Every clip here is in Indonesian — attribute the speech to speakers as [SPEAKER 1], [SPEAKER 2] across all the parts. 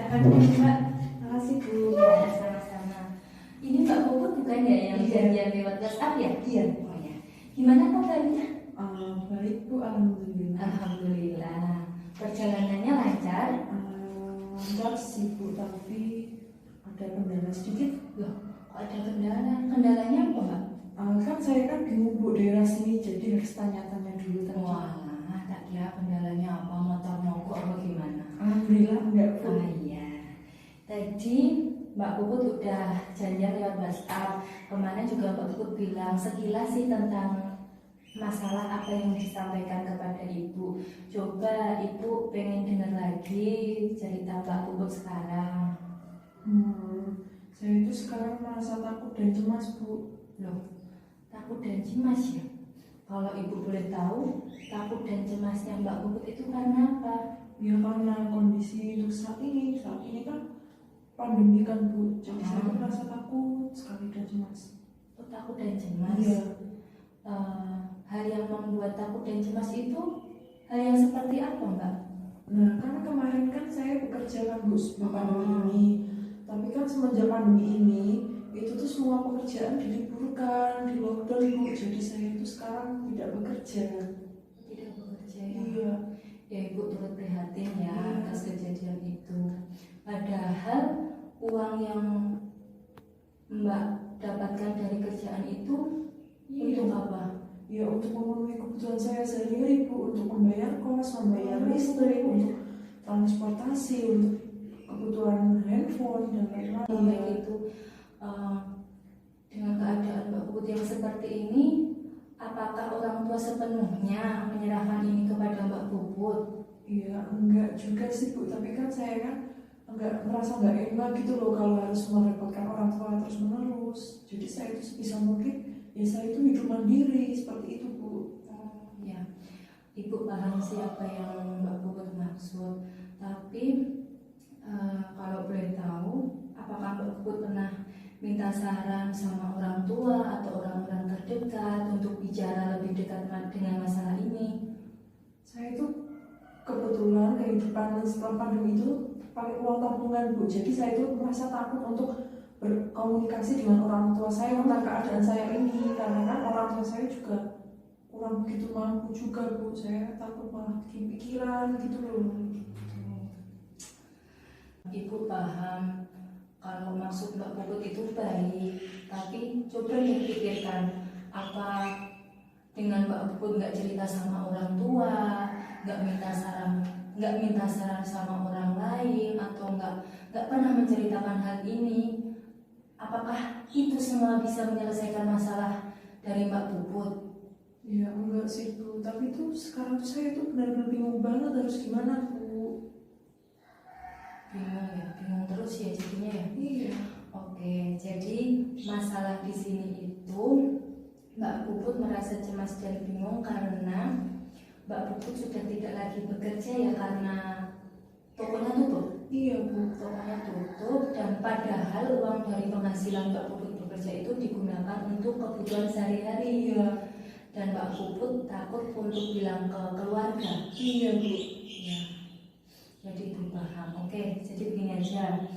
[SPEAKER 1] Aduh Mbak, makasih Bu. Ya, sama-sama. Ini Mbak Puput bukan ya yang janjian lewat WhatsApp ya?
[SPEAKER 2] Iya.
[SPEAKER 1] Oh ya. Gimana kabarnya?
[SPEAKER 2] Baik Bu, alhamdulillah.
[SPEAKER 1] Alhamdulillah. Perjalanannya lancar?
[SPEAKER 2] Enggak sih Bu, tapi ada kendala sedikit.
[SPEAKER 1] Loh, kok ada kendala? Kendalanya apa Mbak?
[SPEAKER 2] Kan saya kan bingung Bu daerah sini, jadi harus tanya-tanya dulu tadi.
[SPEAKER 1] Wah, tak kira kendalanya apa, motor mogok apa gimana?
[SPEAKER 2] Alhamdulillah enggak Bu.
[SPEAKER 1] Oh iya. Tadi Mbak Puput udah janjian lewat WhatsApp. Kemarin juga Mbak Puput bilang sekilas sih tentang masalah apa yang disampaikan kepada Ibu. Coba Ibu pengen dengar lagi cerita Mbak Puput sekarang.
[SPEAKER 2] Saya itu sekarang merasa takut dan cemas Bu.
[SPEAKER 1] Loh, takut dan cemas ya? Kalau Ibu boleh tahu, takut dan cemasnya Mbak Puput itu karena apa?
[SPEAKER 2] Ya karena kondisi untuk saat ini kan pandemi kan Bu, jadi saya merasa takut sekali dan cemas.
[SPEAKER 1] Oh, takut dan cemas?
[SPEAKER 2] Iya.
[SPEAKER 1] Hal yang membuat takut dan cemas itu hal yang seperti apa Mbak?
[SPEAKER 2] Nah, karena kemarin kan saya bekerja kan Bu sebelum pandemi ini. Tapi kan semenjak pandemi ini, itu tuh semua pekerjaan diliburkan, di lockdown Bu. Jadi saya itu sekarang tidak bekerja.
[SPEAKER 1] Tidak bekerja ya?
[SPEAKER 2] Iya.
[SPEAKER 1] Ya Ibu turut prihatin ya
[SPEAKER 2] Iya.
[SPEAKER 1] atas kejadian itu. Padahal uang yang Mbak dapatkan dari kerjaan itu untuk apa?
[SPEAKER 2] Ya untuk memenuhi kebutuhan saya sehari-hari Bu, untuk membayar kos, membayar listrik, untuk transportasi, untuk kebutuhan handphone dan lain-lain.
[SPEAKER 1] Baik itu dengan keadaan Mbak Puput yang seperti ini, apakah orang tua sepenuhnya menyerahkan ini kepada Mbak Puput?
[SPEAKER 2] Iya, enggak juga sih Bu, tapi kan saya kan merasa enggak enak gitu loh kalau harus merepotkan orang tua terus menerus. Jadi saya itu sebisa mungkin ya saya itu hidup mandiri seperti itu Bu.
[SPEAKER 1] Ya, Ibu paham siapa yang Mbak Puput maksud. Tapi kalau boleh tahu, apakah Mbak Puput pernah minta saran sama orang tua atau orang-orang terdekat untuk bicara lebih dekat dengan masalah ini?
[SPEAKER 2] Saya itu kebetulan kehidupan setelah pandemi itu pakai uang tabungan Bu. Jadi saya itu merasa takut untuk berkomunikasi dengan orang tua saya tentang keadaan saya ini, karena kan orang tua saya juga kurang begitu mampu juga Bu. Saya takut malah bikin pikiran gitu loh.
[SPEAKER 1] Ibu paham kalau maksud Mbak Puput itu baik, tapi coba dipikirkan, apa dengan Mbak Puput nggak cerita sama orang tua, nggak minta saran sama orang lain, atau nggak pernah menceritakan hal ini, apakah itu semua bisa menyelesaikan masalah dari Mbak Puput?
[SPEAKER 2] Ya enggak sih Bu, tapi itu sekarang tuh saya tuh benar-benar bingung banget harus gimana Bu.
[SPEAKER 1] Bingung ya, bingung terus ya jadinya ya.
[SPEAKER 2] Iya.
[SPEAKER 1] Oke, jadi masalah di sini itu Mbak Puput merasa cemas dan bingung karena Mbak Puput sudah tidak lagi bekerja ya, karena tokonya tutup.
[SPEAKER 2] Iya Bu.
[SPEAKER 1] Tokonya tutup, dan padahal uang dari penghasilan Mbak Puput bekerja itu digunakan untuk kebutuhan sehari-hari.
[SPEAKER 2] Iya.
[SPEAKER 1] Dan Mbak Puput takut untuk bilang ke keluarga.
[SPEAKER 2] Iya Bu.
[SPEAKER 1] Ya. Jadi Ibu paham. Oke, jadi begini aja.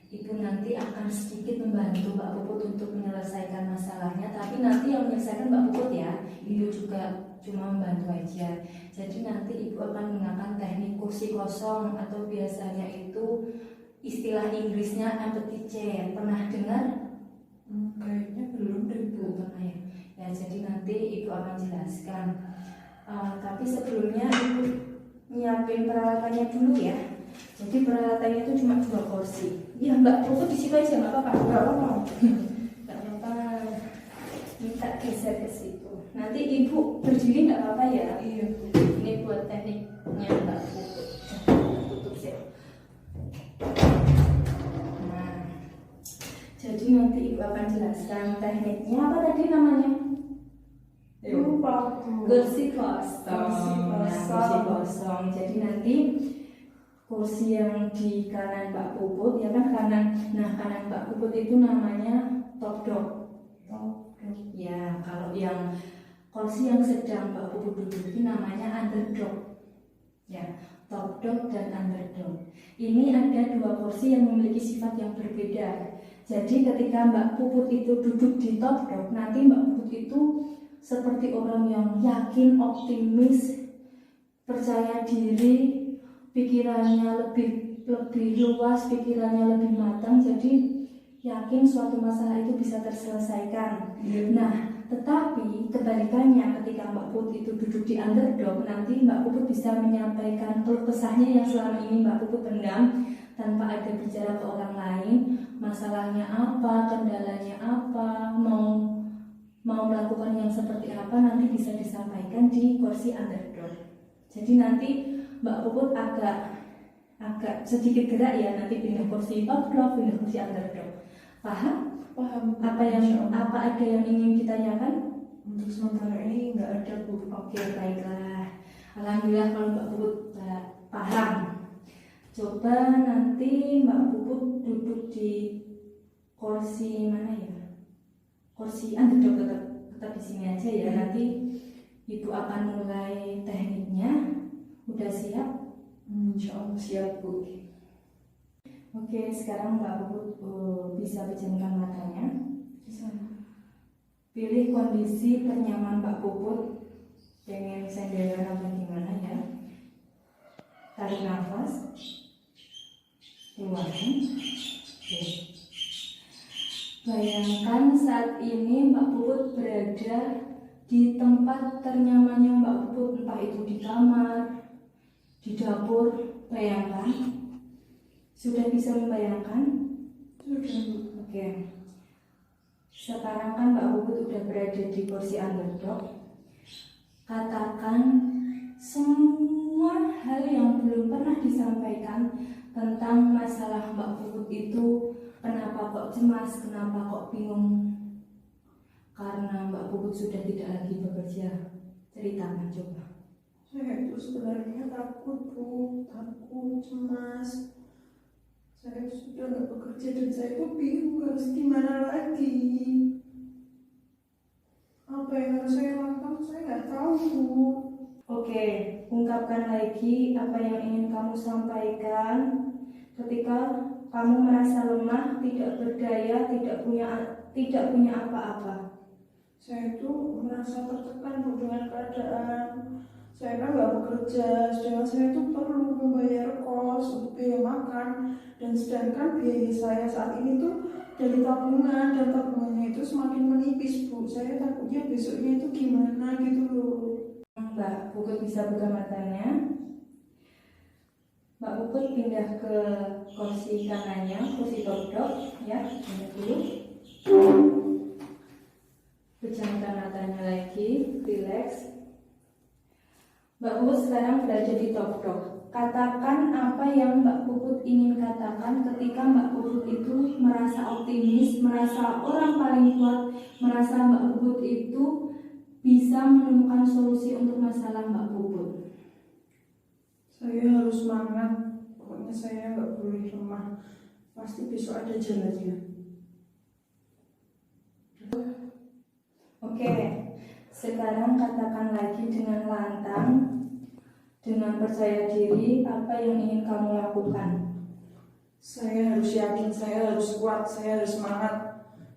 [SPEAKER 1] Ibu nanti akan sedikit membantu Mbak Puput untuk menyelesaikan masalahnya, tapi nanti yang menyelesaikan Mbak Puput ya. Ibu juga cuma membantu aja. Jadi nanti Ibu akan menggunakan teknik kursi kosong, atau biasanya itu istilah Inggrisnya empathy chair. Pernah dengar?
[SPEAKER 2] Kayaknya belum deh Bu.
[SPEAKER 1] Pernah ya? Ya, jadi nanti Ibu akan jelaskan. Tapi sebelumnya Ibu nyiapin peralatannya dulu ya. Jadi peralatannya itu cuma 2 kursi. Ya Mbak Puput di situ aja, nggak apa-apa.
[SPEAKER 2] Nggak apa-apa.
[SPEAKER 1] Nggak apa-apa. Minta geser ke situ. Nanti Ibu berdiri nggak apa-apa ya.
[SPEAKER 2] Iya Bu.
[SPEAKER 1] Ini buat tekniknya Mbak Puput. Tutup sih. Nah, jadi nanti Ibu akan jelaskan tekniknya. Apa tadi namanya?
[SPEAKER 2] Lupa Bu.
[SPEAKER 1] Kursi kosong.
[SPEAKER 2] Kursi kosong.
[SPEAKER 1] Nah, kursi kosong. Jadi nanti kursi yang di kanan Mbak Puput ya kan, kanan. Nah, kanan Mbak Puput itu namanya top dog. Ya, kalau yang kursi yang sedang Mbak Puput duduki namanya underdog. Ya, top dog dan underdog. Ini ada dua kursi yang memiliki sifat yang berbeda. Jadi ketika Mbak Puput itu duduk di top dog, nanti Mbak Puput itu seperti orang yang yakin, optimis, percaya diri, pikirannya lebih luas, pikirannya lebih matang. Jadi yakin suatu masalah itu bisa terselesaikan. Nah, tetapi kebalikannya ketika Mbak Puput itu duduk di underdog, nanti Mbak Puput bisa menyampaikan keluh kesahnya yang selama ini Mbak Puput pendam tanpa ada bicara ke orang lain, masalahnya apa, kendalanya apa, mau melakukan yang seperti apa, nanti bisa disampaikan di kursi underdog. Jadi nanti Mbak Puput agak sedikit gerak ya, nanti pindah kursi top dog, pindah kursi underdog. Paham?
[SPEAKER 2] Paham.
[SPEAKER 1] Apa ada yang ingin ditanyakan?
[SPEAKER 2] Untuk sementara ini nggak ada, Bu.
[SPEAKER 1] Oke, baiklah. Alhamdulillah kalau Mbak Puput paham. Coba nanti Mbak Puput duduk di kursi mana ya? Kursi underdog, tetap di sini aja ya. Nanti Ibu akan mulai tekniknya. Udah siap?
[SPEAKER 2] Insya Allah siap, Bu.
[SPEAKER 1] Oke, sekarang Mbak Puput bisa pejamkan matanya.
[SPEAKER 2] Bisa.
[SPEAKER 1] Pilih kondisi ternyaman Mbak Puput, pengen senderan atau gimana ya. Tarik nafas, keluarin. Oke. Bayangkan saat ini Mbak Puput berada di tempat ternyamannya Mbak Puput, entah itu di kamar, di dapur. Bayangkan. Sudah bisa membayangkan?
[SPEAKER 2] Sudah, Bu.
[SPEAKER 1] Oke. Sekarang kan Mbak Puput udah berada di kursi underdog. Katakan semua hal yang belum pernah disampaikan tentang masalah Mbak Puput itu. Kenapa kok cemas, kenapa kok bingung? Karena Mbak Puput sudah tidak lagi bekerja. Ceritakan coba.
[SPEAKER 2] Saya itu sebenarnya takut, Bu. Takut, cemas. Saya sudah nggak bekerja dan saya itu bingung harus gimana lagi. Apa yang harus saya lakukan, saya nggak tahu, Bu.
[SPEAKER 1] Oke, ungkapkan lagi apa yang ingin kamu sampaikan ketika kamu merasa lemah, tidak berdaya, tidak punya apa-apa.
[SPEAKER 2] Saya itu merasa tertekan, Bu, dengan keadaan. Saya kan nggak bekerja, sedangkan saya itu perlu membayar kos untuk biaya makan, dan sedangkan biaya saya saat ini tuh dari tabungan, dan tabungannya itu semakin menipis, Bu. Saya takutnya besoknya itu gimana gitu loh.
[SPEAKER 1] Mbak Puput bisa buka matanya. Mbak Puput pindah ke kursi kanannya, kursi top dog ya, pindah dulu. Pejamkan matanya lagi, relax. Mbak Puput sekarang berada di top dog. Katakan apa yang Mbak Puput ingin katakan ketika Mbak Puput itu merasa optimis, merasa orang paling kuat, merasa Mbak Puput itu bisa menemukan solusi untuk masalah Mbak Puput.
[SPEAKER 2] Saya harus semangat, pokoknya saya nggak boleh lemah. Pasti besok ada jalannya.
[SPEAKER 1] Oke, sekarang katakan lagi dengan lantang, dengan percaya diri apa yang ingin kamu lakukan.
[SPEAKER 2] Saya harus yakin, saya harus kuat, saya harus semangat.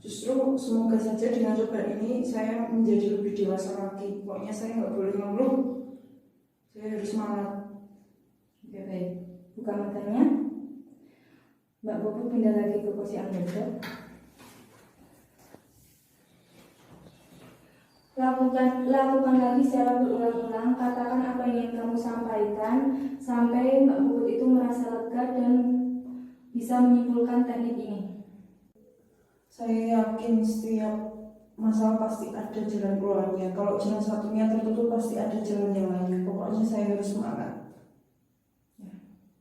[SPEAKER 2] Justru semoga saja dengan cobaan ini saya menjadi lebih dewasa lagi. Pokoknya saya nggak boleh mengeluh. Saya harus semangat.
[SPEAKER 1] Oke, baik. Buka matanya. Mbak Puput pindah lagi ke kursi underdog. Lakukan lagi secara berulang-ulang. Katakan apa yang ingin kamu sampaikan sampai Mbak Puput itu merasa lega dan bisa menyimpulkan teknik ini.
[SPEAKER 2] Saya yakin setiap masalah pasti ada jalan keluarnya. Kalau jalan satunya tertutup pasti ada jalan yang lainnya. Pokoknya saya harus semangat.
[SPEAKER 1] Ya,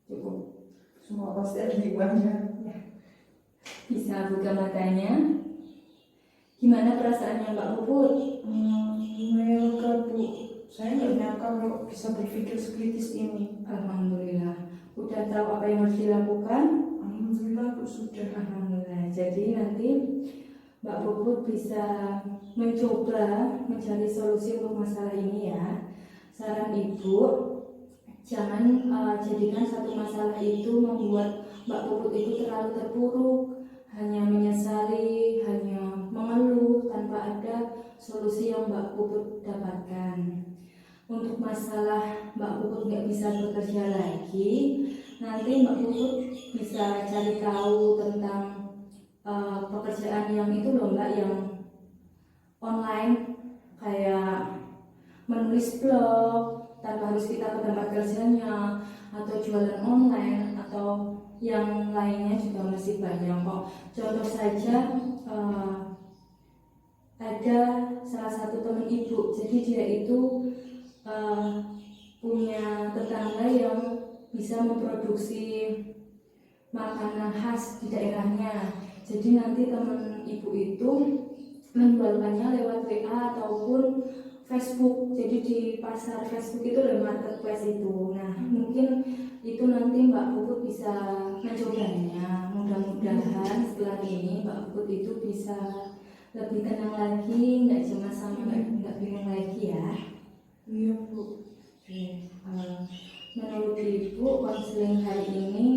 [SPEAKER 2] Cukup. Semua pasti ada hikmahnya.
[SPEAKER 1] ya. Bisa buka matanya. Gimana perasaannya Mbak Puput?
[SPEAKER 2] Lumayan lega, Bu. Saya nggak nyangka kalau bisa berpikir sekritis ini.
[SPEAKER 1] Alhamdulillah. Udah tahu apa yang harus dilakukan?
[SPEAKER 2] Alhamdulillah, Bu, sudah.
[SPEAKER 1] Alhamdulillah. Jadi nanti Mbak Puput bisa mencoba mencari solusi untuk masalah ini ya. Saran Ibu, jangan jadikan satu masalah itu membuat Mbak Puput itu terlalu terpuruk, hanya menyesali, hanya mengeluh tanpa ada solusi yang Mbak Puput dapatkan. Untuk masalah Mbak Puput nggak bisa bekerja lagi, nanti Mbak Puput bisa cari tahu tentang pekerjaan yang itu loh Mbak, yang online, kayak menulis blog tanpa harus kita ke tempat kerjanya, atau jualan online, atau yang lainnya juga masih banyak kok. Contoh saja, ada salah satu teman ibu, jadi dia itu punya tetangga yang bisa memproduksi makanan khas di daerahnya. Jadi nanti teman ibu itu menjualkannya lewat WA ataupun Facebook. Jadi di pasar Facebook itu ada marketplace itu. Nah, mungkin itu nanti Mbak Puput bisa mencobanya. Mudah-mudahan setelah ini Mbak Puput itu bisa lebih tenang lagi, nggak cemas sama nggak bingung lagi ya.
[SPEAKER 2] Iya Bu.
[SPEAKER 1] Oke, menurut Ibu konseling hari ini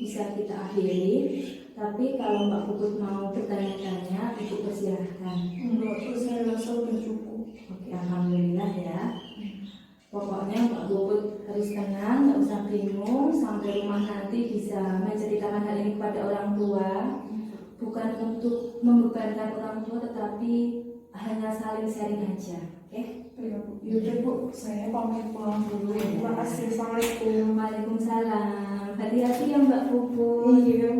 [SPEAKER 1] bisa kita akhiri. Tapi kalau Mbak Puput mau bertanya-tanya, Ibu persilahkan.
[SPEAKER 2] Enggak Bu, saya rasa udah cukup.
[SPEAKER 1] Oke, alhamdulillah ya. Pokoknya Mbak Puput harus tenang, nggak usah bingung. Sampai rumah nanti bisa menceritakan hal ini kepada orang tua. Bukan untuk membebankan orang tua, tetapi hanya saling sharing aja. Oke?
[SPEAKER 2] Iya Bu. Yaudah Bu, saya pamit pulang dulu. Terima kasih. Assalamualaikum.
[SPEAKER 1] Waalaikumsalam. Hati-hati ya Mbak Puput.
[SPEAKER 2] Iya.